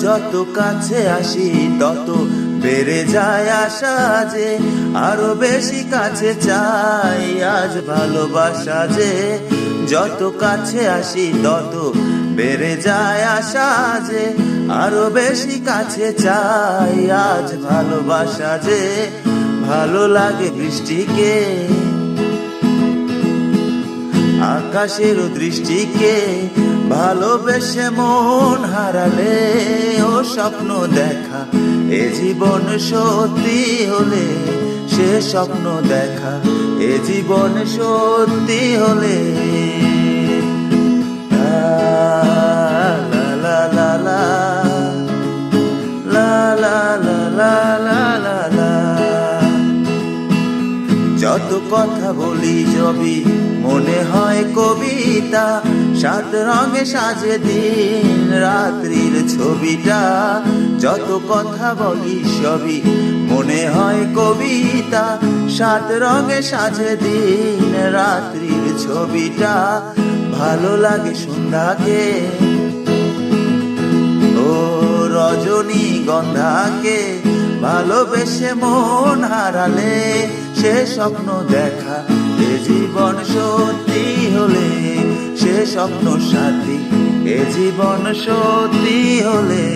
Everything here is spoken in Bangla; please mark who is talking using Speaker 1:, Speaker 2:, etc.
Speaker 1: যত কাছে আসি তত বেড়ে যায় আশা যে আরো বেশি কাছে চাই আজ ভালোবাসা যে। যত কাছে আসি তত বেড়ে যায় আশা যে আরো বেশি কাছে চাই আজ ভালোবাসা যে। ভালো লাগে বৃষ্টিকে, আকাশের দৃষ্টিকে, ভালোবেসে মন হারালে ও স্বপ্ন দেখা এ জীবন সত্যি হলে, সে স্বপ্ন দেখা এ জীবন সত্যি হলে। লা লা লা লা লা লা লা লা লা লা লা। যত কথা বলি সবই মনে হয় কবিতা, সাত রঙে সাজে দিন রাত্রির ছবিটা। যত কথা বলি সবই মনে হয় কবিতা, সাত রঙে সাজে দিন রাত্রির ছবিটা। ভালো লাগে সন্ধ্যাকে ও রজনীগন্ধাকে, ভালোবেসে মন হারালে সে স্বপ্ন দেখা এ জীবন সত্যি হলে, সে স্বপ্ন সাথী এ জীবন সত্যি হলে।